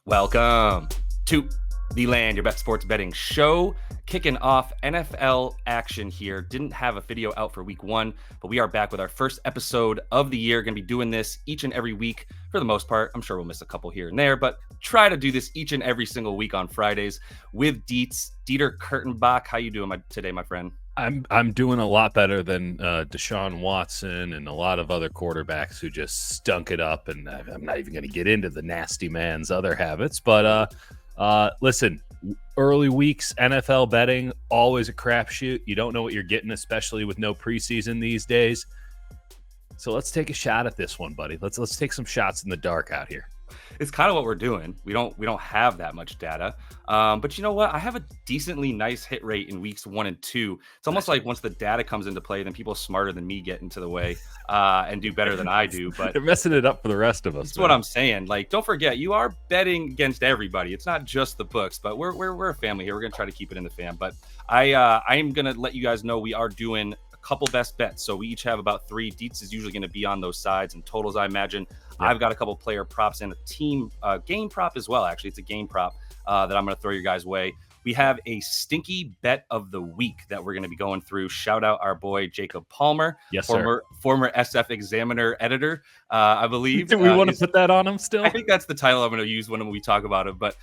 Welcome to the Land, your bet sports betting show. Kicking off NFL action here. Didn't have a video out for week one, but we are back with our first episode of the year. Going to be doing this each and every week for the most part. I'm sure we'll miss a couple here and there, but try to do this each and every single week on Fridays with Dieter Kurtenbach. How you doing today, my friend? I'm doing a lot better than Deshaun Watson and a lot of other quarterbacks who just stunk it up. And I'm not even going to get into the nasty man's other habits. But listen, early weeks, NFL betting, always a crapshoot. You don't know what you're getting, especially with no preseason these days. So let's take a shot at this one, buddy. Let's take some shots in the dark out here. It's kind of what we're doing. We don't have that much data, but you know what? I have a decently nice hit rate in weeks 1 and 2. It's almost like once the data comes into play, then people smarter than me get into the way and do better than I do. But they're messing it up for the rest of us. That's what I'm saying. Like, don't forget, you are betting against everybody. It's not just the books, but we're a family here. We're gonna try to keep it in the fam. But I am gonna let you guys know we are doing couple best bets. So we each have about 3. Dietz is usually going to be on those sides and totals, I imagine. Yeah. I've got a couple player props and a team game prop as well. Actually, it's a game prop that I'm going to throw your guys' way. We have a stinky bet of the week that we're going to be going through. Shout out our boy Jacob Palmer, yes, former SF Examiner editor, I believe. Do we want to put that on him still? I think that's the title I'm going to use when we talk about it. But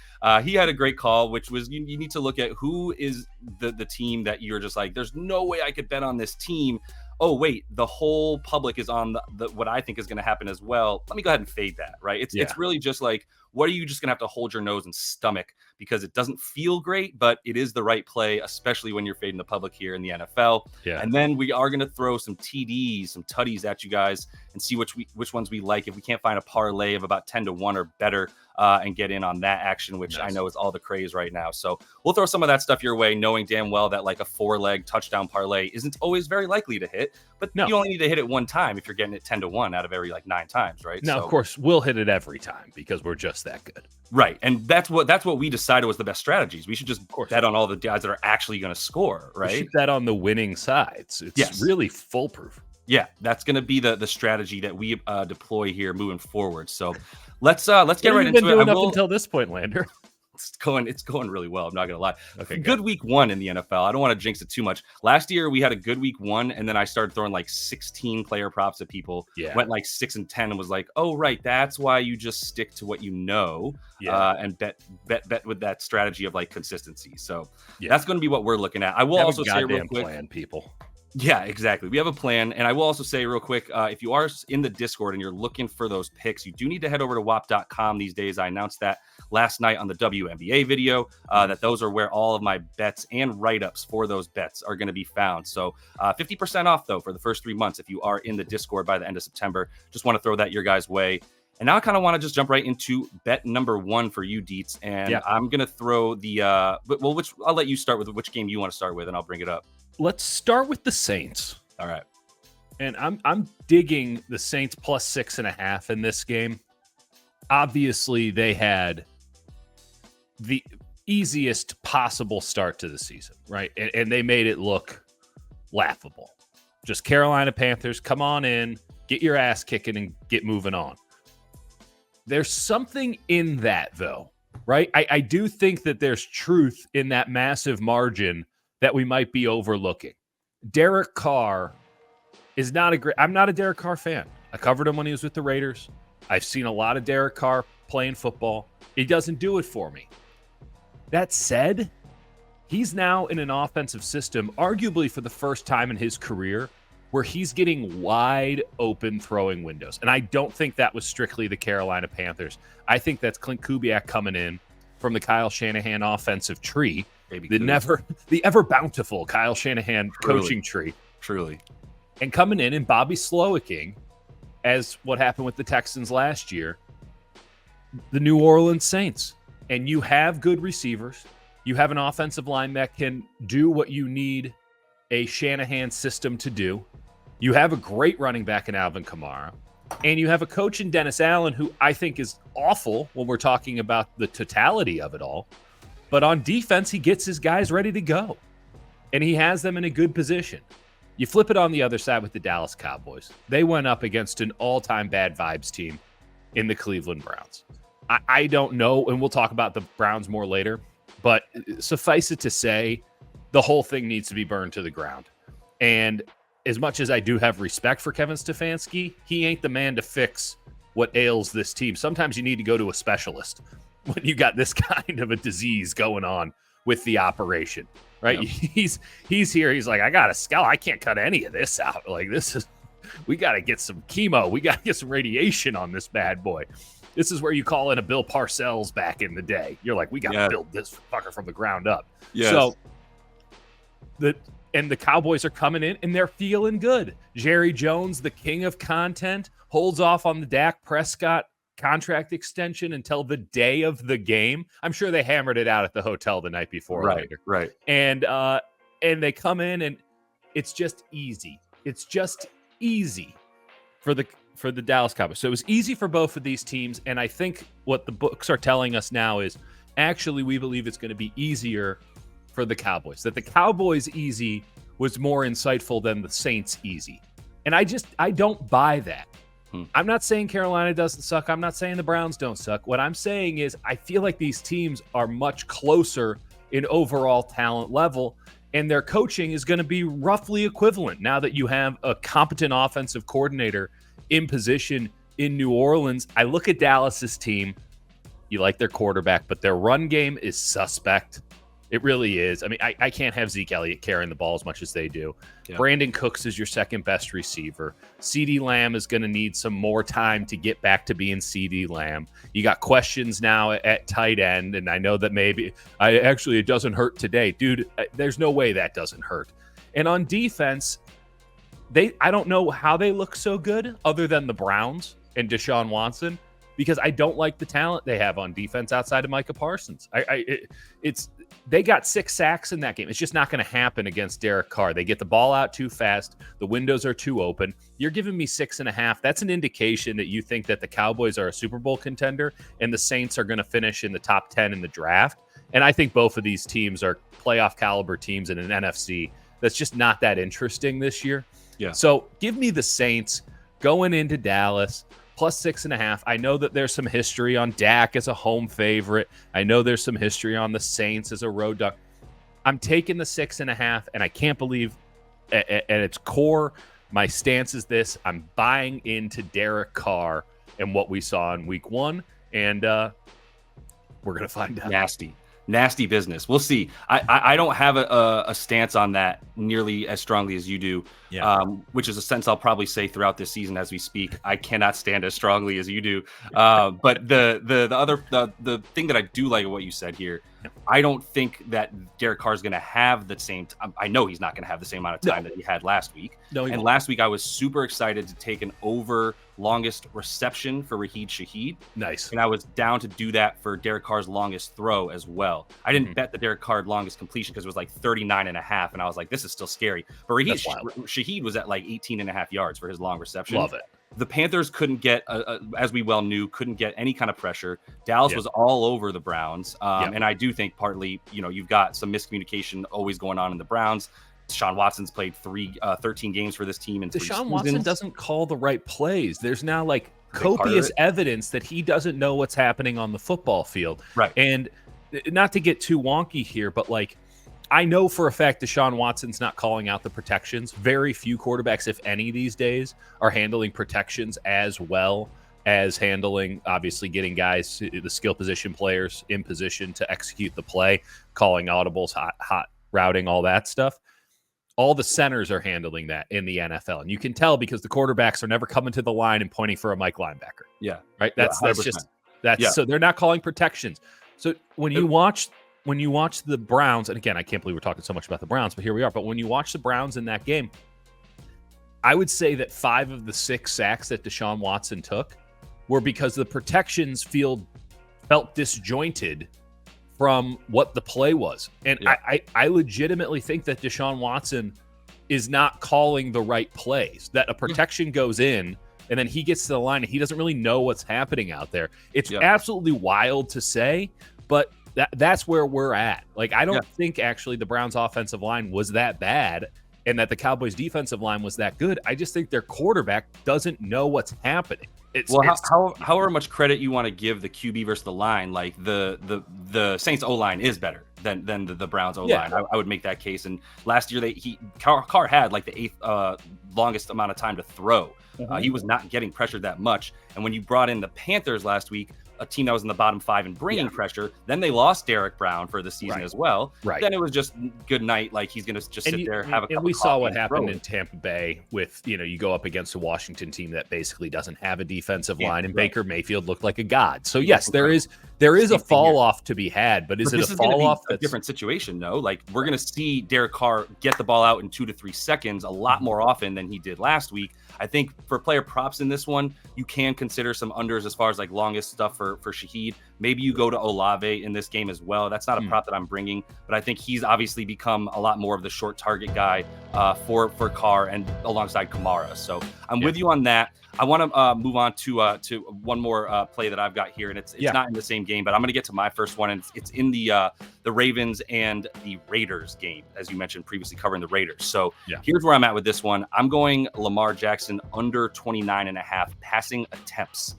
he had a great call, which was you need to look at who is the team that you're just like, there's no way I could bet on this team. Oh, wait, the whole public is on the what I think is going to happen as well. Let me go ahead and fade that, right? It's really just like, what are you just going to have to hold your nose and stomach because it doesn't feel great, but it is the right play, especially when you're fading the public here in the NFL. Yeah. And then we are going to throw some TDs, some tutties at you guys and see which ones we like. If we can't find a parlay of about 10-1 or better and get in on that action, which nice. I know is all the craze right now. So we'll throw some of that stuff your way, knowing damn well that like a 4-leg touchdown parlay isn't always very likely to hit, but you only need to hit it one time if you're getting it 10-1 out of every like 9 times, right? Now, of course, we'll hit it every time because we're just that good. Right. And that's what we decided was the best strategies. We should just bet on all the guys that are actually going to score, right? We should bet on the winning sides. It's really foolproof. Yeah, that's going to be the strategy that we deploy here moving forward. So let's get right into it. Up until this point, Lander. It's going really well. I'm not going to lie. Okay, good week 1 in the NFL. I don't want to jinx it too much. Last year we had a good week 1, and then I started throwing like 16 player props at people. Yeah. Went like 6 and 10 and was like, oh right, that's why you just stick to what you know. And bet with that strategy of like consistency. So that's going to be what we're looking at. I will also say real quick, plan, people. Yeah, exactly. We have a plan. And I will also say real quick, if you are in the Discord and you're looking for those picks, you do need to head over to wap.com these days. I announced that last night on the WNBA video, that those are where all of my bets and write-ups for those bets are going to be found. So 50% off, though, for the first 3 months if you are in the Discord by the end of September. Just want to throw that your guys' way. And now I kind of want to just jump right into bet number 1 for you, Dietz. And I'm going to throw the I'll let you start with which game you want to start with, and I'll bring it up. Let's start with the Saints. All right. And I'm digging the Saints plus 6.5 in this game. Obviously, they had the easiest possible start to the season, right? And they made it look laughable. Just Carolina Panthers, come on in, get your ass kicking, and get moving on. There's something in that, though, right? I do think that there's truth in that massive margin that we might be overlooking. Derek Carr is not I'm not a Derek Carr fan. I covered him when he was with the Raiders. I've seen a lot of Derek Carr playing football. He doesn't do it for me. That said, he's now in an offensive system, arguably for the first time in his career, where he's getting wide open throwing windows. And I don't think that was strictly the Carolina Panthers. I think that's Clint Kubiak coming in from the Kyle Shanahan offensive tree. The ever bountiful Kyle Shanahan coaching tree. Truly. And coming in and Bobby Slowicking, as what happened with the Texans last year, the New Orleans Saints. And you have good receivers. You have an offensive line that can do what you need a Shanahan system to do. You have a great running back in Alvin Kamara. And you have a coach in Dennis Allen who I think is awful when we're talking about the totality of it all. But on defense, he gets his guys ready to go. And he has them in a good position. You flip it on the other side with the Dallas Cowboys. They went up against an all-time bad vibes team in the Cleveland Browns. I don't know, and we'll talk about the Browns more later, but suffice it to say, the whole thing needs to be burned to the ground. And as much as I do have respect for Kevin Stefanski, he ain't the man to fix what ails this team. Sometimes you need to go to a specialist when you got this kind of a disease going on with the operation, right? Yep. He's here. He's like, I got a scalp. I can't cut any of this out. Like, we got to get some chemo. We got to get some radiation on this bad boy. This is where you call in a Bill Parcells back in the day. You're like, we got to build this fucker from the ground up. Yes. So the Cowboys are coming in and they're feeling good. Jerry Jones, the king of content, holds off on the Dak Prescott contract extension until the day of the game. I'm sure they hammered it out at the hotel the night before. Right. And they come in and it's just easy. It's just easy for the Dallas Cowboys. So it was easy for both of these teams. And I think what the books are telling us now is actually we believe it's going to be easier for the Cowboys. That the Cowboys easy was more insightful than the Saints easy. And I don't buy that. I'm not saying Carolina doesn't suck. I'm not saying the Browns don't suck. What I'm saying is I feel like these teams are much closer in overall talent level, and their coaching is going to be roughly equivalent now that you have a competent offensive coordinator in position in New Orleans. I look at Dallas's team. You like their quarterback, but their run game is suspect. It really is. I mean, I can't have Zeke Elliott carrying the ball as much as they do. Yeah. Brandon Cooks is your second best receiver. CeeDee Lamb is going to need some more time to get back to being CeeDee Lamb. You got questions now at tight end, and I know that maybe it doesn't hurt today. Dude, there's no way that doesn't hurt. And on defense, I don't know how they look so good other than the Browns and Deshaun Watson, because I don't like the talent they have on defense outside of Micah Parsons. They got 6 sacks in that game. It's just not going to happen against Derek Carr. They get the ball out too fast. The windows are too open. You're giving me 6.5. That's an indication that you think that the Cowboys are a Super Bowl contender and the Saints are going to finish in the top 10 in the draft. And I think both of these teams are playoff caliber teams in an NFC that's just not that interesting this year. Yeah. So give me the Saints going into Dallas. Plus 6.5. I know that there's some history on Dak as a home favorite. I know there's some history on the Saints as a road dog. I'm taking the 6.5, and I can't believe at its core, my stance is this. I'm buying into Derek Carr and what we saw in week 1, and we're going to find out. Nasty business. We'll see. I don't have a stance on that nearly as strongly as you do, which is a sense I'll probably say throughout this season as we speak. I cannot stand as strongly as you do. But the thing that I do like what you said here, I don't think that Derek Carr is going to have the same. I know he's not going to have the same amount of time that he had last week. Last week I was super excited to take an over longest reception for Raheed Shaheed. Nice. And I was down to do that for Derek Carr's longest throw as well. I didn't bet the Derek Carr longest completion because it was like 39.5, and I was like, this is still scary. But Raheed Shaheed was at like 18.5 yards for his long reception. Love it. The Panthers couldn't get, as we well knew, couldn't get any kind of pressure. Dallas was all over the Browns. And I do think partly, you've got some miscommunication always going on in the Browns. Deshaun Watson's played 13 games for this team. And Deshaun Watson doesn't call the right plays. There's now like copious evidence that he doesn't know what's happening on the football field. Right. And not to get too wonky here, but like, I know for a fact Deshaun Watson's not calling out the protections. Very few quarterbacks, if any, these days are handling protections as well as handling, obviously, getting guys, the skill position players in position to execute the play, calling audibles, hot routing, all that stuff. All the centers are handling that in the NFL. And you can tell because the quarterbacks are never coming to the line and pointing for a Mike linebacker. Yeah. Right? That's so they're not calling protections. So when you watch the Browns, and again, I can't believe we're talking so much about the Browns, but here we are. But when you watch the Browns in that game, I would say that 5 of the 6 sacks that Deshaun Watson took were because the protections felt disjointed from what the play was. And I legitimately think that Deshaun Watson is not calling the right plays, that a protection goes in and then he gets to the line and he doesn't really know what's happening out there. It's absolutely wild to say, but that's where we're at. Like, I don't think actually the Browns offensive line was that bad and that the Cowboys defensive line was that good. I just think their quarterback doesn't know what's happening. However much credit you want to give the QB versus the line, like the Saints O line is better than the Browns O line. I would make that case. And last year Carr had like the 8th longest amount of time to throw. He was not getting pressured that much. And when you brought in the Panthers last week, a team that was in the bottom 5 and bringing pressure, then they lost Derek Brown for the season as well. Then it was just good night. Like he's going to just sit there, have a cup of coffee. And we saw what happened in Tampa Bay with, you go up against a Washington team that basically doesn't have a defensive line, and Baker Mayfield looked like a god. So yes, there is a fall off to be had, but is it a fall off? A different situation, no? Like we're going to see Derek Carr get the ball out in 2 to 3 seconds a lot more often than he did last week. I think for player props in this one, you can consider some unders as far as like longest stuff for Shaheed. Maybe you go to Olave in this game as well. That's not a prop that I'm bringing, but I think he's obviously become a lot more of the short target guy for Carr and alongside Kamara. So I'm with you on that. I want to move on to one more play that I've got here, and it's not in the same game, but I'm going to get to my first one, and it's in the Ravens and the Raiders game, as you mentioned previously, covering the Raiders. So here's where I'm at with this one. I'm going Lamar Jackson under 29.5 passing attempts.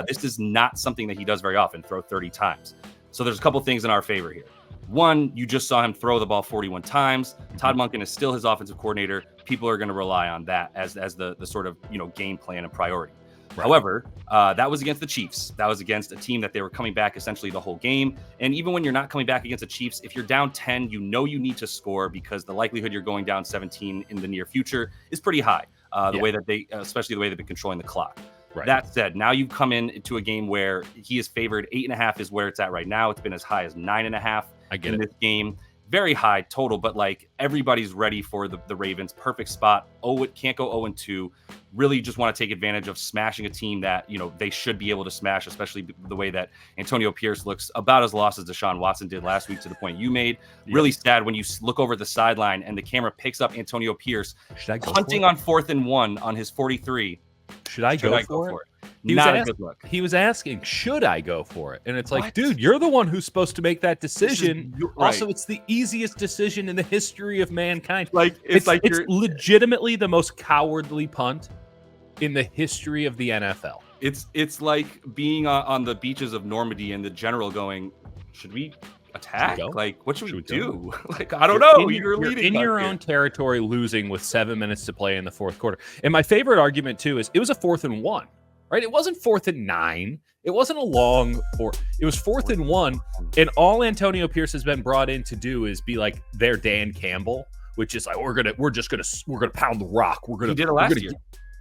This is not something that he does very often, throw 30 times. So there's a couple things in our favor here. One, you just saw him throw the ball 41 times. Todd Monken is still his offensive coordinator. People are going to rely on that as the sort of game plan and priority. However, that was against the Chiefs. That was against a team that they were coming back essentially the whole game. And even when you're not coming back against the Chiefs, if you're down 10, you need to score because the likelihood you're going down 17 in the near future is pretty high. Way that especially the way they've been controlling the clock. That said, now you've come into a game where he is favored. 8.5 is where it's at right now. It's been as high as 9.5 in this game. Very high total, but like everybody's ready for the Ravens. Perfect spot. Can't go 0-2. Really just want to take advantage of smashing a team that, they should be able to smash, especially the way that Antonio Pierce looks about as lost as Deshaun Watson did last week, to the point you made. Really sad when you look over the sideline and the camera picks up Antonio Pierce hunting on 4th and 1 on his 43. Should I go for it? Not a good look. He was asking, should I go for it? And it's like, dude, you're the one who's supposed to make that decision. Also, it's the easiest decision in the history of mankind. It's legitimately the most cowardly punt in the history of the NFL. It's like being on the beaches of Normandy and the general going, should we attack? Like, what should we do? Like, I don't know. You're leading in your own territory, losing with 7 minutes to play in the fourth quarter. And my favorite argument too is it was a 4th and 1, right? It wasn't 4th and 9. It wasn't a long 4. It was 4th and 1. And all Antonio Pierce has been brought in to do is be like their Dan Campbell, which is like, we're gonna pound the rock. He did it last year.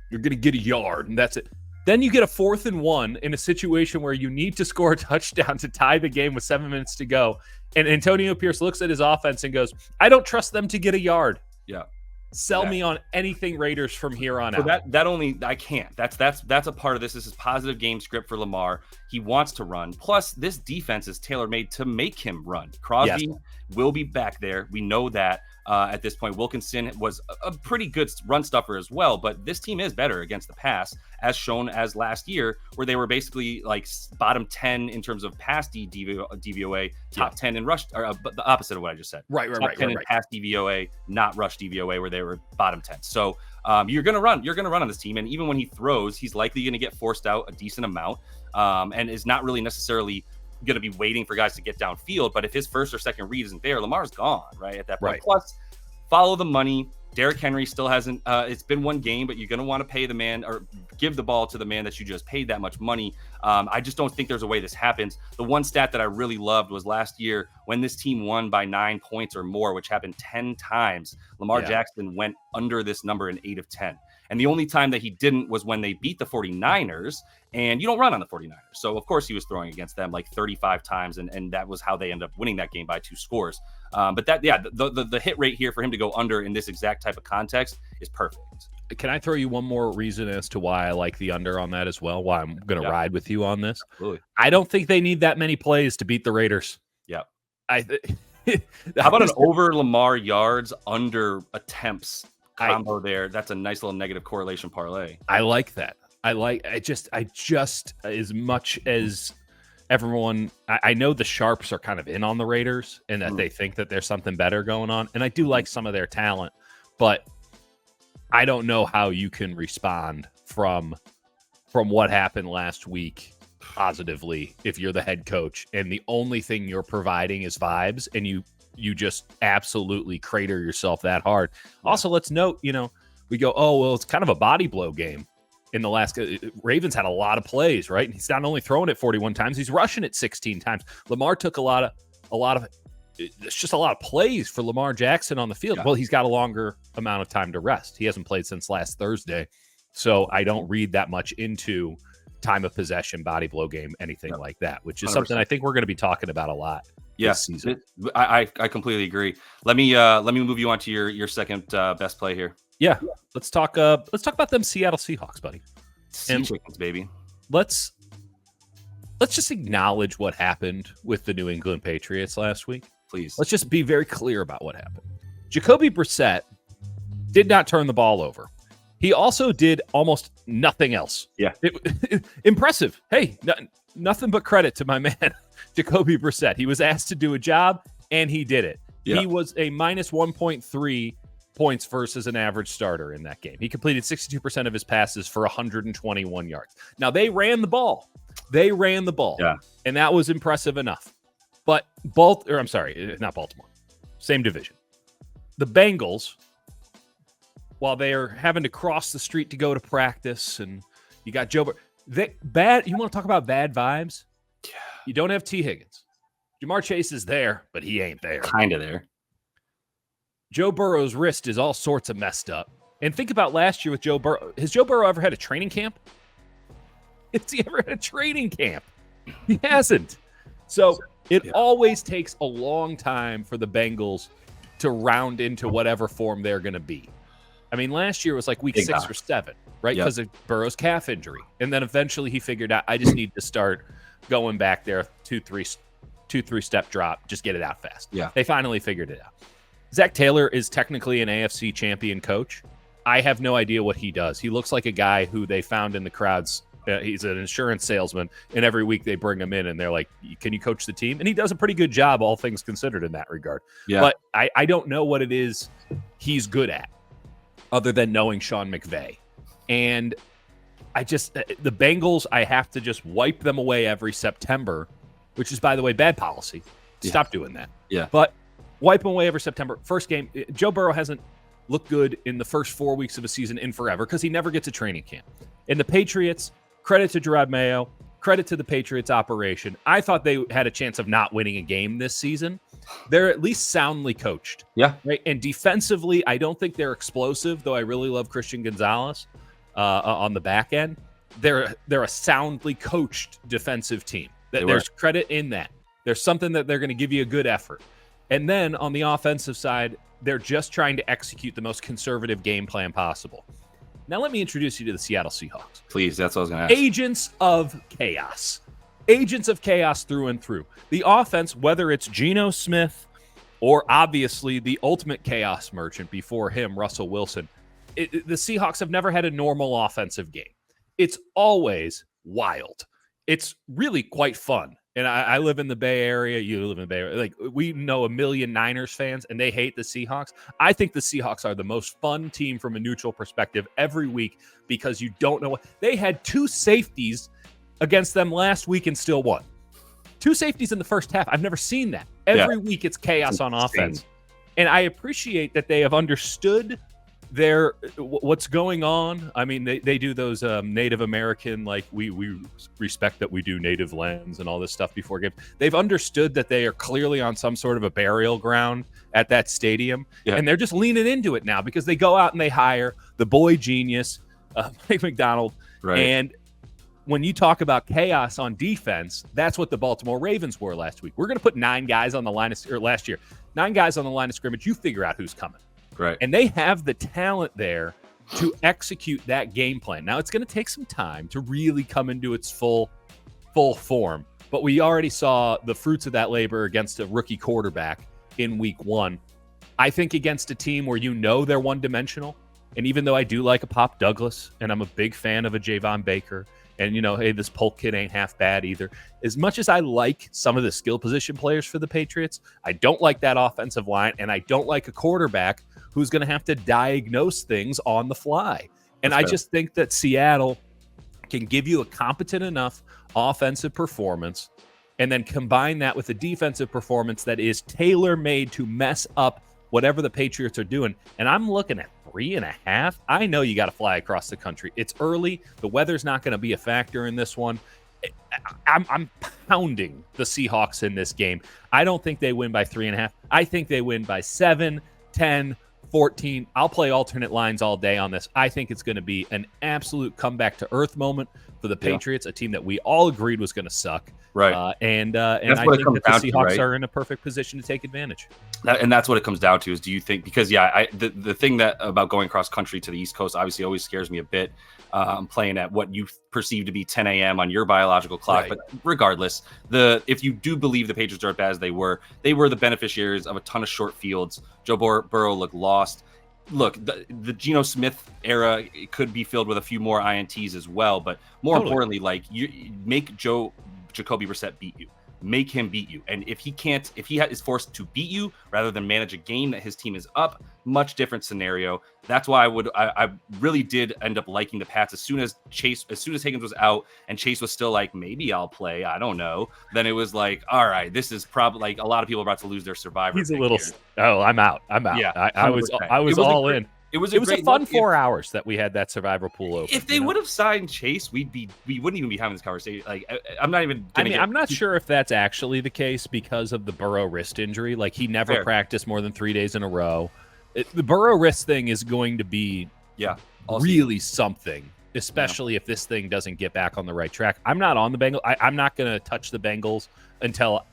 You're gonna get a yard, and that's it. Then you get a 4th and 1 in a situation where you need to score a touchdown to tie the game with 7 minutes to go. And Antonio Pierce looks at his offense and goes, I don't trust them to get a yard. Yeah. Sell me on anything Raiders from here on out. I can't. That's a part of this. This is positive game script for Lamar. He wants to run. Plus, this defense is tailor-made to make him run. Crosby will be back there. We know that. At this point, Wilkinson was a pretty good run stuffer as well, but this team is better against the pass, as shown as last year, where they were basically like bottom 10 in terms of pass DVOA, top 10 in rush, or but the opposite of what I just said. Right. In pass DVOA, not rush DVOA, where they were bottom 10. So you're gonna run on this team, and even when he throws, he's likely going to get forced out a decent amount, and is not really necessarily going to be waiting for guys to get downfield. But if his first or second read isn't there, Lamar's gone right at that point. Plus, follow the money. Derrick Henry still hasn't. It's been one game, but you're going to want to pay the man or give the ball to the man that you just paid that much money. I just don't think there's a way this happens. The one stat that I really loved was last year when this team won by 9 points or more, which happened 10 times. Lamar Jackson went under this number in 8 of 10. And the only time that he didn't was when they beat the 49ers, and you don't run on the 49ers. So, of course, he was throwing against them like 35 times, and that was how they ended up winning that game by 2 scores. But the hit rate here for him to go under in this exact type of context is perfect. Can I throw you one more reason as to why I like the under on that as well, why I'm going to ride with you on this? Absolutely. I don't think they need that many plays to beat the Raiders. Yeah. How about an over Lamar yards, under attempts combo there? That's a nice little negative correlation parlay. I like that. I just as much as everyone, I know the sharps are kind of in on the Raiders and that they think that there's something better going on. And I do like some of their talent, but I don't know how you can respond from from what happened last week positively if you're the head coach and the only thing you're providing is vibes and you just absolutely crater yourself that hard. Yeah. Also, let's note, we go, oh, well, it's kind of a body blow game. In the last, Ravens had a lot of plays, right? And he's not only throwing it 41 times, he's rushing it 16 times. Lamar took a lot of, it's just a lot of plays for Lamar Jackson on the field. Yeah. Well, he's got a longer amount of time to rest. He hasn't played since last Thursday. So I don't read that much into time of possession, body blow game, anything like that, which is 100%. Something I think we're going to be talking about a lot. This season. I completely agree. Let me move you on to your second best play here. Yeah. Let's talk about them Seattle Seahawks, buddy. Chickens, baby. Let's just acknowledge what happened with the New England Patriots last week. Please. Let's just be very clear about what happened. Jacoby Brissett did not turn the ball over. He also did almost nothing else. Yeah. Impressive. Hey, nothing but credit to my man, Jacoby Brissett. He was asked to do a job, and he did it. Yeah. He was a minus 1.3 points versus an average starter in that game. He completed 62% of his passes for 121 yards. Now, they ran the ball. Yeah. And that was impressive enough. But not Baltimore. Same division. The Bengals, while they are having to cross the street to go to practice, and you got Joe Burrow, you want to talk about bad vibes? Yeah. You don't have T. Higgins. Jamar Chase is there, but he ain't there. Kind of there. Joe Burrow's wrist is all sorts of messed up. And think about last year with Joe Burrow. Has Joe Burrow ever had a training camp? Has he ever had a training camp? He hasn't. So it always takes a long time for the Bengals to round into whatever form they're going to be. I mean, last year was like week 6 or 7, right? Because of Burrow's calf injury. And then eventually he figured out, I just need to start going back there, 2-3 step drop, just get it out fast. Yeah. They finally figured it out. Zach Taylor is technically an AFC champion coach. I have no idea what he does. He looks like a guy who they found in the crowds. He's an insurance salesman, and every week they bring him in, and they're like, can you coach the team? And he does a pretty good job, all things considered, in that regard. Yeah. But I don't know what it is he's good at, other than knowing Sean McVay. And the Bengals, I have to just wipe them away every September, which is, by the way, bad policy. Stop doing that. Yeah. But wipe them away every September. First game, Joe Burrow hasn't looked good in the first 4 weeks of a season in forever because he never gets a training camp. And the Patriots, credit to Gerard Mayo, credit to the Patriots operation. I thought they had a chance of not winning a game this season. They're at least soundly coached. Yeah. Right? And defensively, I don't think they're explosive, though I really love Christian Gonzalez on the back end. They're a soundly coached defensive team. There's credit in that. There's something that they're going to give you a good effort. And then on the offensive side, they're just trying to execute the most conservative game plan possible. Now let me introduce you to the Seattle Seahawks. Please, that's what I was going to ask. Agents of chaos. Agents of chaos through and through. The offense, whether it's Geno Smith or obviously the ultimate chaos merchant before him, Russell Wilson, the Seahawks have never had a normal offensive game. It's always wild. It's really quite fun. And I live in the Bay Area. You live in the Bay Area. Like, we know a million Niners fans, and they hate the Seahawks. I think the Seahawks are the most fun team from a neutral perspective every week because you don't know what. They had 2 safeties against them last week and still won. 2 safeties in the first half. I've never seen that. Every week it's chaos on offense. And I appreciate that they have understood what's going on. I mean, they do those Native American, like we respect that we do native lands and all this stuff before game. They've understood that they are clearly on some sort of a burial ground at that stadium, and they're just leaning into it now because they go out and they hire the boy genius, Mike McDonald. Right. And when you talk about chaos on defense, that's what the Baltimore Ravens were last week. We're going to put 9 guys on the line last year, 9 guys on the line of scrimmage. You figure out who's coming. Right. And they have the talent there to execute that game plan. Now, it's going to take some time to really come into its full form, but we already saw the fruits of that labor against a rookie quarterback in week 1. I think against a team where they're one-dimensional, and even though I do like a Pop Douglas, and I'm a big fan of a Javon Baker, and, hey, this Polk kid ain't half bad either. As much as I like some of the skill position players for the Patriots, I don't like that offensive line, and I don't like a quarterback who's going to have to diagnose things on the fly. And I just think that Seattle can give you a competent enough offensive performance and then combine that with a defensive performance that is tailor-made to mess up whatever the Patriots are doing. And I'm looking at 3.5. I know you got to fly across the country. It's early. The weather's not going to be a factor in this one. I'm pounding the Seahawks in this game. I don't think they win by 3.5. I think they win by 7, 10, 14. I'll play alternate lines all day on this. I think it's going to be an absolute comeback to earth moment for the Patriots, a team that we all agreed was going to suck. Right. And I think that the Seahawks are in a perfect position to take advantage. And that's what it comes down to is, do you think, because the thing that about going cross country to the East Coast obviously always scares me a bit. I'm playing at what you perceive to be 10 a.m. on your biological clock. Right. But regardless, if you do believe the Patriots are as bad as they were the beneficiaries of a ton of short fields. Joe Burrow looked lost. Look, the Geno Smith era could be filled with a few more INTs as well. But more importantly, like, you make Jacoby Brissett beat you. Make him beat you. And if he is forced to beat you rather than manage a game that his team is up, much different scenario. That's why I really did end up liking the Pats as soon as Higgins was out and Chase was still like, maybe I'll play, I don't know. Then it was like, all right, this is probably like a lot of people are about to lose their survivor. He's a little I'm out. Yeah, I was all in. It was a fun 4 hours that we had that survivor pool open. If they would have signed Chase, we wouldn't even be having this conversation. Like, I'm not even. I'm not sure if that's actually the case because of the Burrow wrist injury. Like, he never practiced more than 3 days in a row. The Burrow wrist thing is going to be really something, especially if this thing doesn't get back on the right track. I'm not on the Bengals. I'm not going to touch the Bengals until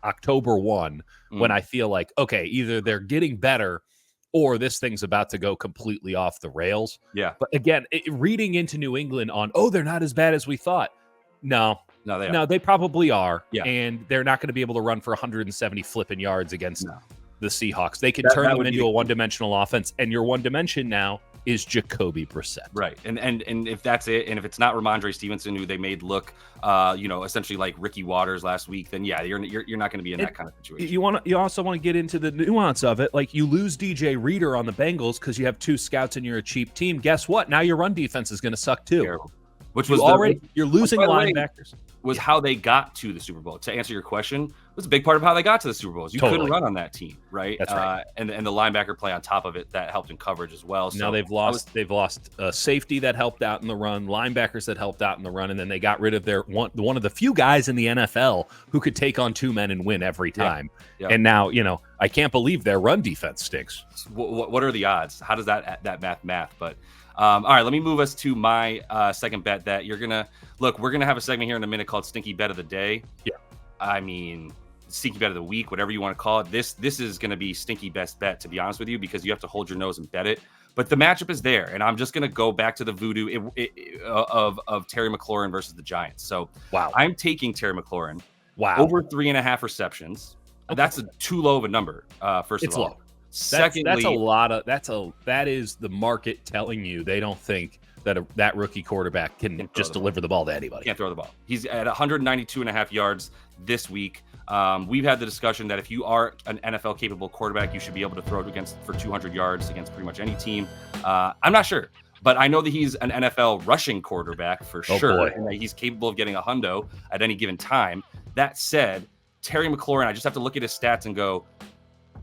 October 1 when I feel like, okay, either they're getting better or this thing's about to go completely off the rails. Yeah. But again, reading into New England on, they're not as bad as we thought. No, they probably are. Yeah. And they're not going to be able to run for 170 flipping yards against the Seahawks. They can turn them into a one-dimensional offense, and your one dimension now is Jacoby Brissett. Right. And if that's it, and if it's not Ramondre Stevenson, who they made look essentially like Ricky Waters last week, then you're not going to be in that kind of situation. You also want to get into the nuance of it. Like, you lose DJ Reader on the Bengals because you have 2 scouts and you're a cheap team. Guess what? Now your run defense is going to suck too. Terrible. Which was you're losing linebackers. Was how they got to the Super Bowl. To answer your question, it was a big part of how they got to the Super Bowl. You couldn't run on that team, right? That's right. And the linebacker play on top of it that helped in coverage as well. So now they've lost safety that helped out in the run, linebackers that helped out in the run, and then they got rid of their one of the few guys in the NFL who could take on 2 men and win every time. Yeah. And now, I can't believe their run defense stinks. What are the odds? How does that math? But all right, let me move us to my second bet that you're going to look. We're going to have a segment here in a minute called Stinky Bet of the Day. Yeah. I mean, Stinky Bet of the Week, whatever you want to call it. This is going to be Stinky Best Bet, to be honest with you, because you have to hold your nose and bet it. But the matchup is there, and I'm just going to go back to the voodoo of Terry McLaurin versus the Giants. So I'm taking Terry McLaurin over 3.5 receptions. Okay. That's too low of a number, first of all. Low. Secondly, that is the market telling you they don't think that rookie quarterback can just deliver the ball to anybody. Can't throw the ball. He's at 192.5 yards this week. We've had the discussion that if you are an NFL capable quarterback, you should be able to throw it for 200 yards against pretty much any team. I'm not sure, but I know that he's an NFL rushing quarterback for sure, and that he's capable of getting a hundo at any given time. That said, Terry McLaurin, I just have to look at his stats and go,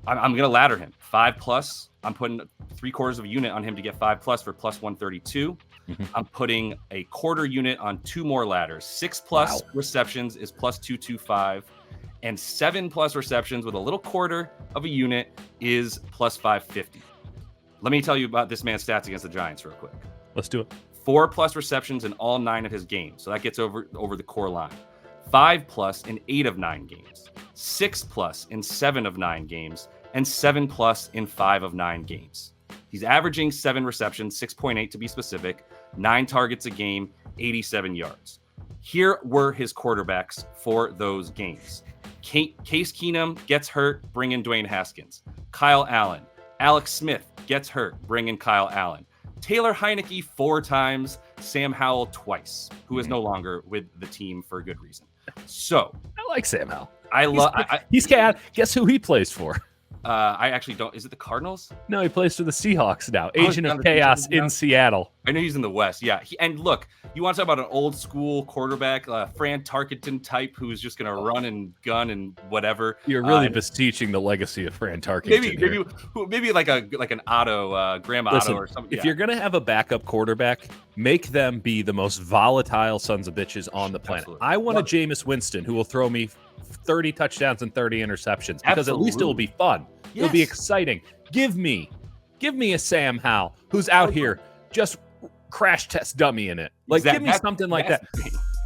I'm going to ladder him 5+. I'm putting 3/4 of a unit on him to get 5+ for plus 132. Mm-hmm. I'm putting a quarter unit on 2 more ladders. 6+ receptions is plus 225, and 7+ receptions with a little quarter of a unit is plus 550. Let me tell you about this man's stats against the Giants real quick. Let's do it. 4+ receptions in all 9 of his games, so that gets over the core line. 5+ in 8 of 9 games. 6+ in 7 of 9 games. And 7+ in 5 of 9 games. He's averaging 7 receptions, 6.8 to be specific, 9 targets a game, 87 yards. Here were his quarterbacks for those games. Case Keenum gets hurt, bring in Dwayne Haskins. Kyle Allen. Alex Smith gets hurt, bring in Kyle Allen. Taylor Heineke 4 times, Sam Howell twice, who is no longer with the team for a good reason. So I like Sam Howell. He's guess who he plays for? I actually don't. Is it the Cardinals? No, he plays for the Seahawks now. Agent of Chaos in Seattle. I know he's in the West. Yeah. And look, you want to talk about an old school quarterback, Fran Tarkenton type, who's just going to run and gun and whatever. You're really beseeching the legacy of Fran Tarkenton. Maybe like an Otto, Graham Listen, Otto or something. If you're going to have a backup quarterback, make them be the most volatile sons of bitches on the planet. Absolutely. I want a Jameis Winston who will throw me 30 touchdowns and 30 interceptions because at least it will be fun. Yes. It'll be exciting. Give me a Sam Howell who's out here just crash test dummy in it. Like, give me something like that.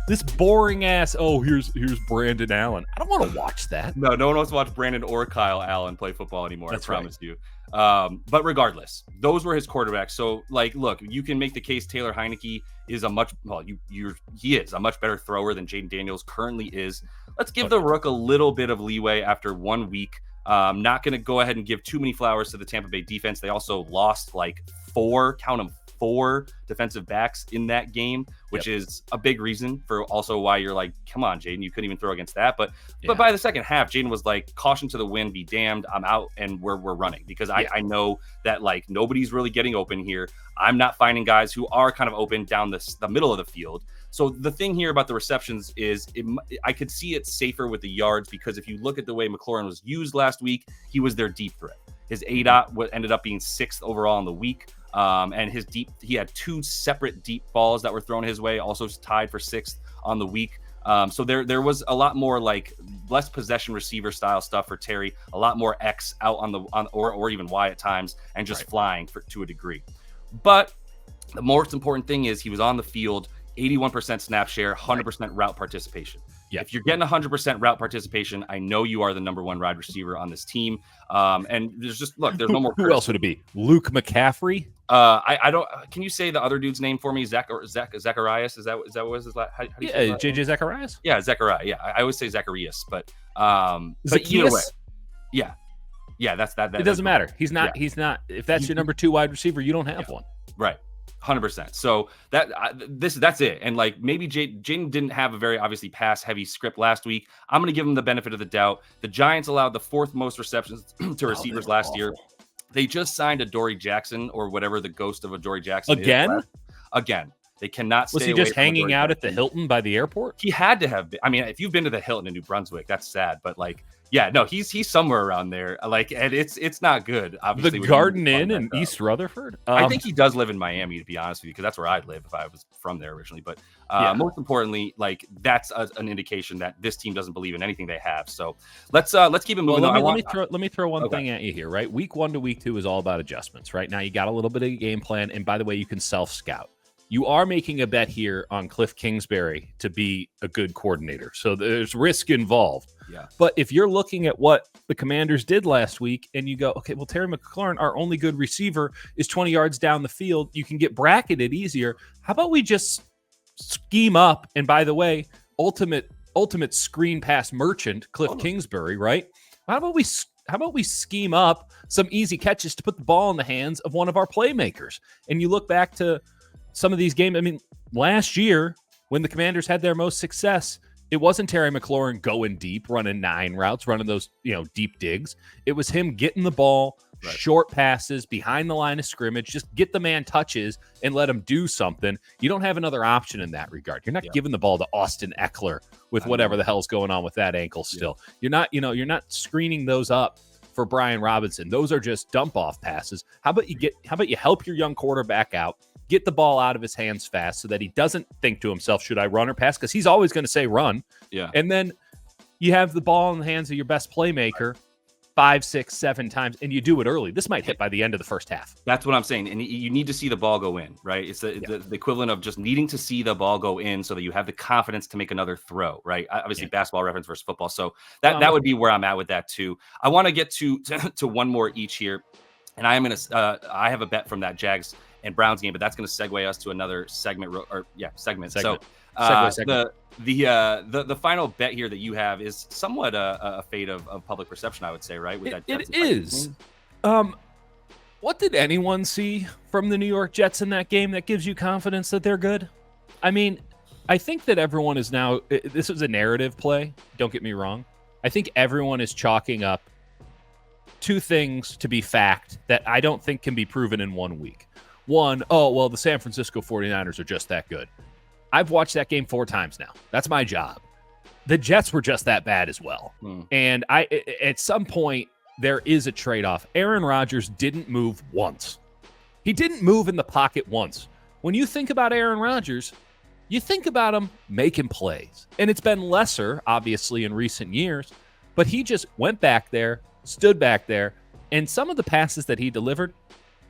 This boring ass, here's Brandon Allen. I don't want to watch that. No one wants to watch Brandon or Kyle Allen play football anymore. That's I promise you. But regardless, those were his quarterbacks. So, like, look, you can make the case Taylor Heineke is he is a much better thrower than Jaden Daniels currently is. Let's give the Rook a little bit of leeway after 1 week. Not going to go ahead and give too many flowers to the Tampa Bay defense. They also lost like 4 defensive backs in that game, which is a big reason for also why you're like, come on, Jaden, you couldn't even throw against that. But by the second half, Jaden was like, caution to the wind, be damned, I'm out and we're running because I know that like nobody's really getting open here. I'm not finding guys who are kind of open down the middle of the field. So the thing here about the receptions is I could see it safer with the yards because if you look at the way McLaurin was used last week, he was their deep threat. His ADOT ended up being 6th overall in the week. And he had 2 separate deep balls that were thrown his way, also tied for 6th on the week. So there was a lot more like less possession receiver style stuff for Terry, a lot more X out or even Y at times, and just flying to a degree. But the most important thing is he was on the field, 81% snap share, 100% route participation. Yeah. If you're getting 100% route participation, I know you are the number 1 wide receiver on this team. And there's no more. Who else would it be? Luke McCaffrey? I don't. Can you say the other dude's name for me? Zacharias? Is that what was his last? How do you say JJ Zacharias? Yeah, Zachariah. Yeah, I always say Zacharias, but either way, yeah, that's that. It doesn't matter. He's not. If that's your number 2 wide receiver, you don't have one. Right. 100%. So that's it. And like maybe Jaden didn't have a very obviously pass heavy script last week. I'm going to give him the benefit of the doubt. The Giants allowed the 4th most receptions to receivers last year. They just signed a Dory Jackson or whatever the ghost of a Dory Jackson is. Again. They cannot stay away. Was he just hanging out at the Hilton by the airport? He had to have been. I mean, if you've been to the Hilton in New Brunswick, that's sad. But like, yeah, no, he's somewhere around there. Like, and it's not good. Obviously, the Garden Inn in East Rutherford. I think he does live in Miami, to be honest with you, because that's where I'd live if I was from there originally. But most importantly, like that's an indication that this team doesn't believe in anything they have. So let's keep it moving. Let me throw one thing at you here. Right, week 1 to week 2 is all about adjustments. Right now, you got a little bit of a game plan, and by the way, you can self-scout. You are making a bet here on Cliff Kingsbury to be a good coordinator. So there's risk involved. Yeah. But if you're looking at what the Commanders did last week and you go, okay, well, Terry McLaurin, our only good receiver, is 20 yards down the field. You can get bracketed easier. How about we just scheme up? And by the way, ultimate screen pass merchant, Cliff Kingsbury, right? How about we scheme up some easy catches to put the ball in the hands of one of our playmakers? And you look back to some of these games. I mean, last year when the Commanders had their most success, it wasn't Terry McLaurin going deep, running 9 routes, running those, deep digs. It was him getting the ball, short passes behind the line of scrimmage, just get the man touches and let him do something. You don't have another option in that regard. You're not giving the ball to Austin Eckler with whatever the hell's going on with that ankle still. Yeah. You're not screening those up for Brian Robinson. Those are just dump off passes. How about you help your young quarterback out? Get the ball out of his hands fast so that he doesn't think to himself, should I run or pass? Because he's always going to say run. Yeah. And then you have the ball in the hands of your best playmaker 5, 6, 7 times, and you do it early. This might hit by the end of the first half. That's what I'm saying. And you need to see the ball go in, right? It's the equivalent of just needing to see the ball go in so that you have the confidence to make another throw, right? Obviously, basketball reference versus football. So that would be where I'm at with that too. I want to get to one more each here. And I am going to I have a bet from that Jags and Browns game, but that's going to segue us to another segment. Segment. So the final bet here that you have is somewhat a fate of public perception, I would say, right? With it is. What did anyone see from the New York Jets in that game that gives you confidence that they're good? I mean, I think that everyone is now. This is a narrative play. Don't get me wrong. I think everyone is chalking up 2 things to be fact that I don't think can be proven in 1 week. One, oh, well, the San Francisco 49ers are just that good. I've watched that game 4 times now. That's my job. The Jets were just that bad as well. And at some point, there is a trade-off. Aaron Rodgers didn't move once. He didn't move in the pocket once. When you think about Aaron Rodgers, you think about him making plays. And it's been lesser, obviously, in recent years. But he just went back there, stood back there, and some of the passes that he delivered,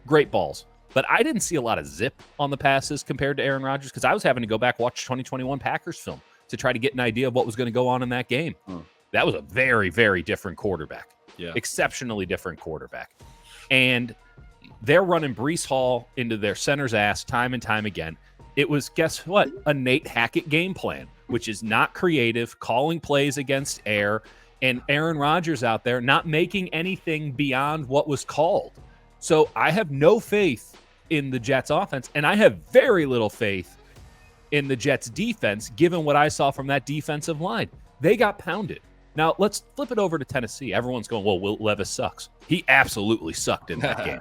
great balls. But I didn't see a lot of zip on the passes compared to Aaron Rodgers because I was having to go back watch 2021 Packers film to try to get an idea of what was going to go on in that game. That was a very, very different quarterback. Yeah. Exceptionally different quarterback. And they're running Breece Hall into their center's ass time and time again. It was, guess what? A Nate Hackett game plan, which is not creative, calling plays against air, and Aaron Rodgers out there not making anything beyond what was called. So I have no faith in the Jets offense, and I have very little faith in the Jets defense, given what I saw from that defensive line. They got pounded. Now, let's flip it over to Tennessee. Everyone's going, well, Will Levis sucks. He absolutely sucked in that game.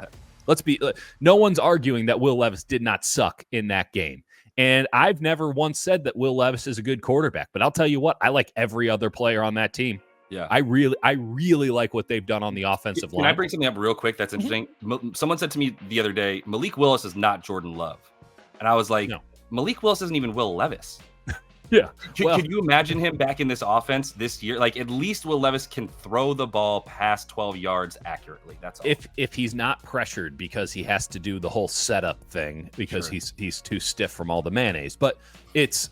No one's arguing that Will Levis did not suck in that game. And I've never once said that Will Levis is a good quarterback, but I'll tell you what, I like every other player on that team. Yeah, I really like what they've done on the offensive line. Can I bring something up real quick that's interesting? Someone said to me the other day, Malik Willis is not Jordan Love. And I was like, no. Malik Willis isn't even Will Levis. Yeah. Could you imagine him back in this offense this year? Like, at least Will Levis can throw the ball past 12 yards accurately. That's all. If he's not pressured because he has to do the whole setup thing because he's too stiff from all the mayonnaise. But that's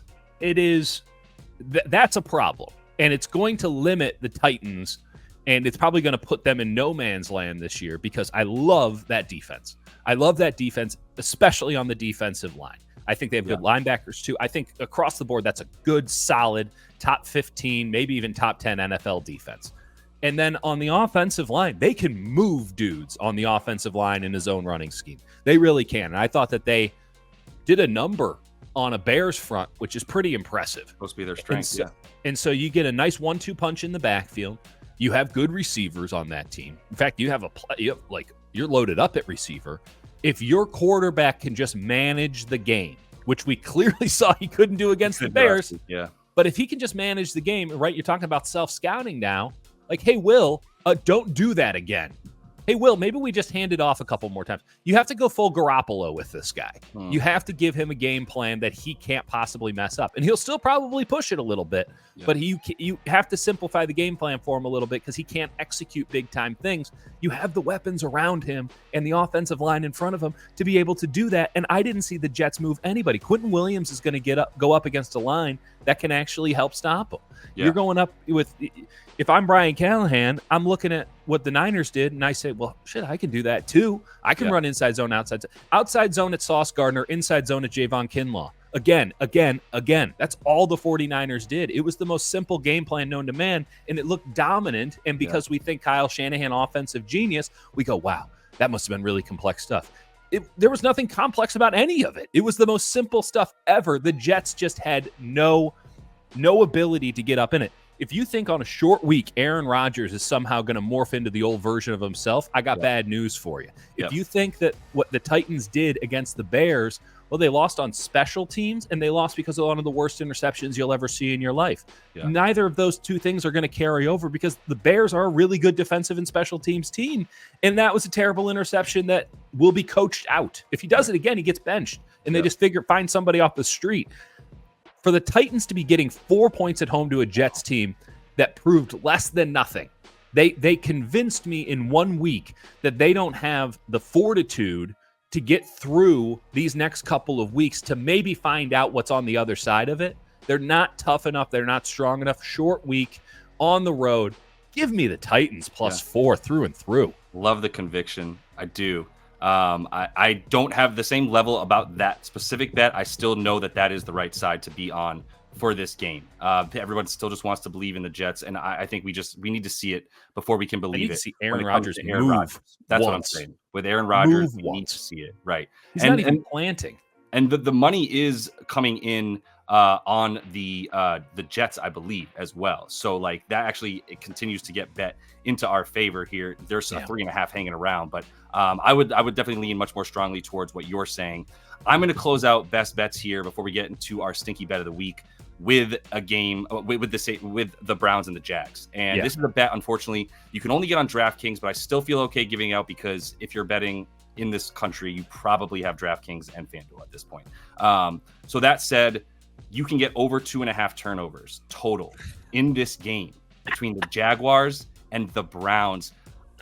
a problem. And it's going to limit the Titans, and it's probably going to put them in no man's land this year because I love that defense. I love that defense, especially on the defensive line. I think they have good linebackers, too. I think across the board, that's a good, solid, top 15, maybe even top 10 NFL defense. And then on the offensive line, they can move dudes on the offensive line in his own running scheme. They really can. And I thought that they did a number on a Bears front, which is pretty impressive. Supposed to be their strength, And so you get a nice 1-2 punch in the backfield. You have good receivers on that team. In fact, you're loaded up at receiver. If your quarterback can just manage the game, which we clearly saw he couldn't do against the Bears. Yeah. But if he can just manage the game, right? You're talking about self-scouting now. Like, hey, Will, don't do that again. Hey, Will, maybe we just hand it off a couple more times. You have to go full Garoppolo with this guy. You have to give him a game plan that he can't possibly mess up. And he'll still probably push it a little bit, but you have to simplify the game plan for him a little bit because he can't execute big-time things. You have the weapons around him and the offensive line in front of him to be able to do that, and I didn't see the Jets move anybody. Quentin Williams is going to go up against a line that can actually help stop him. Yeah. You're going up with – if I'm Brian Callahan, I'm looking at what the Niners did, and I say, well, shit, I can do that too. I can run inside zone, outside zone at Sauce Gardner, inside zone at Javon Kinlaw. Again. That's all the 49ers did. It was the most simple game plan known to man, and it looked dominant. And because we think Kyle Shanahan, offensive genius, we go, wow, that must have been really complex stuff. There was nothing complex about any of it. It was the most simple stuff ever. The Jets just had no ability to get up in it. If you think on a short week, Aaron Rodgers is somehow going to morph into the old version of himself, I got bad news for you. If you think that what the Titans did against the Bears, well, they lost on special teams, and they lost because of one of the worst interceptions you'll ever see in your life. Yeah. Neither of those two things are going to carry over because the Bears are a really good defensive and special teams team, and that was a terrible interception that will be coached out. If he does it again, he gets benched, and they just find somebody off the street. For the Titans to be getting 4 points at home to a Jets team that proved less than nothing, they convinced me in 1 week that they don't have the fortitude to get through these next couple of weeks to maybe find out what's on the other side of it. They're not tough enough. They're not strong enough. Short week on the road. Give me the Titans plus 4 through and through. Love the conviction. I do. I don't have the same level about that specific bet. I still know that is the right side to be on for this game. Everyone still just wants to believe in the Jets, and I think we need to see it before we can believe it. To see Aaron Rodgers move. That's what I'm saying. With Aaron Rodgers, we need to see it. Right. He's not even planting. And the money is coming in on the Jets, I believe, as well. So like that actually it continues to get bet into our favor here. There's a 3.5 hanging around, but I would definitely lean much more strongly towards what you're saying. I'm going to close out best bets here before we get into our stinky bet of the week with a game with the Browns and the Jags. And this is a bet, unfortunately, you can only get on DraftKings, but I still feel okay giving out because if you're betting in this country, you probably have DraftKings and FanDuel at this point. So that said, you can get over 2.5 turnovers total in this game between the Jaguars and the Browns.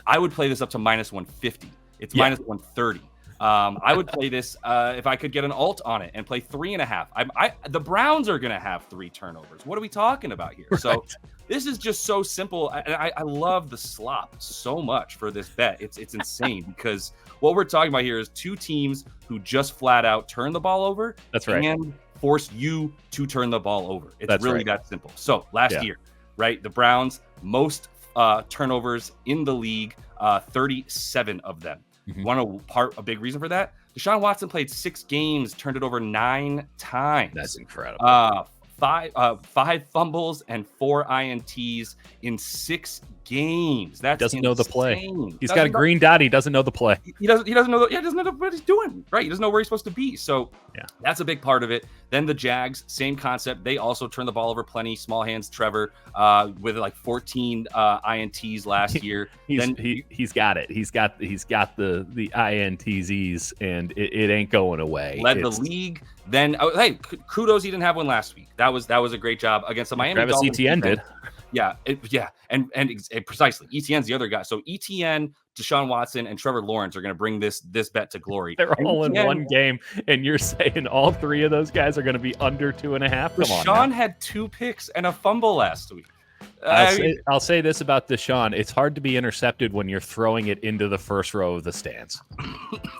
I would play this up to minus 150. It's minus 130. I would play this if I could get an alt on it and play 3.5. The Browns are going to have 3 turnovers. What are we talking about here? Right. So this is just so simple. I love the slop so much for this bet. It's insane because what we're talking about here is 2 teams who just flat out turn the ball over. That's right. And force you to turn the ball over. It's really that simple. So last year, right, the Browns, most turnovers in the league, 37 of them. Want a big reason for that? Deshaun Watson played 6 games, turned it over 9 times. That's incredible. 5 fumbles and 4 INTs in 6 games. That doesn't know the play. He's got a green dot. He doesn't know the play. He doesn't know. He doesn't know what he's doing. Right. He doesn't know where he's supposed to be. So that's a big part of it. Then the Jags, same concept. They also turned the ball over plenty. Small hands Trevor with like 14 INTs last year. He's got it. He's got the INTs, and it ain't going away. Led the league. Then hey, kudos, he didn't have one last week. That was a great job against the Miami Travis Dolphins. Etienne did. And precisely, Etienne's the other guy. So Etienne, Deshaun Watson, and Trevor Lawrence are going to bring this bet to glory. They're all in one game, and you're saying all 3 of those guys are going to be under 2.5. Deshaun had 2 picks and a fumble last week. I'll say this about Deshaun: it's hard to be intercepted when you're throwing it into the first row of the stands.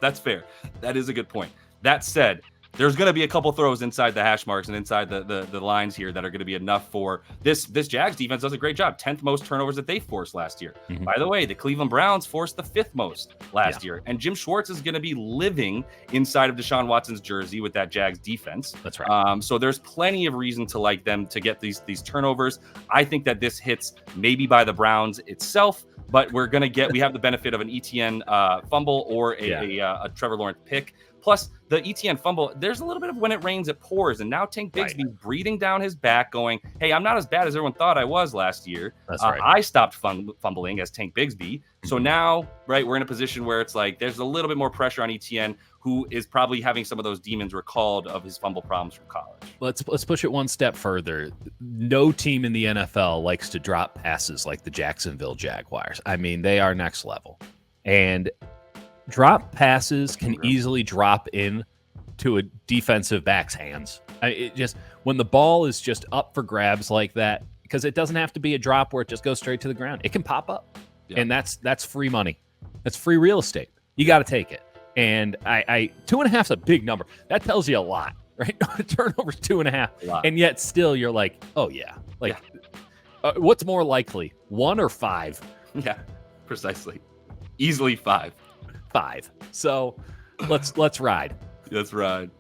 That's fair. That is a good point. That said, there's going to be a couple throws inside the hash marks and inside the lines here that are going to be enough for this Jags defense. Does a great job. 10th most turnovers that they forced last year. By the way, the Cleveland Browns forced the 5th most last year. And Jim Schwartz is going to be living inside of Deshaun Watson's jersey with that Jags defense. That's right. So there's plenty of reason to like them to get these turnovers. I think that this hits maybe by the Browns itself, but we have the benefit of an Etienne fumble or a Trevor Lawrence pick. Plus, the Etienne fumble, there's a little bit of when it rains, it pours. And now Tank Bigsby's breathing down his back going, hey, I'm not as bad as everyone thought I was last year. That's right. I stopped fumbling as Tank Bigsby. So now, right, we're in a position where it's like there's a little bit more pressure on Etienne, who is probably having some of those demons recalled of his fumble problems from college. Let's push it one step further. No team in the NFL likes to drop passes like the Jacksonville Jaguars. I mean, they are next level. And drop passes can easily drop in to a defensive back's hands. When the ball is just up for grabs like that, because it doesn't have to be a drop where it just goes straight to the ground. It can pop up, and that's free money. That's free real estate. You got to take it. And 2.5 is a big number. That tells you a lot, right? Turnovers 2.5, and yet still you're like, oh yeah, what's more likely, 1 or 5? Yeah, precisely. Easily 5. 5. So let's ride. Let's ride.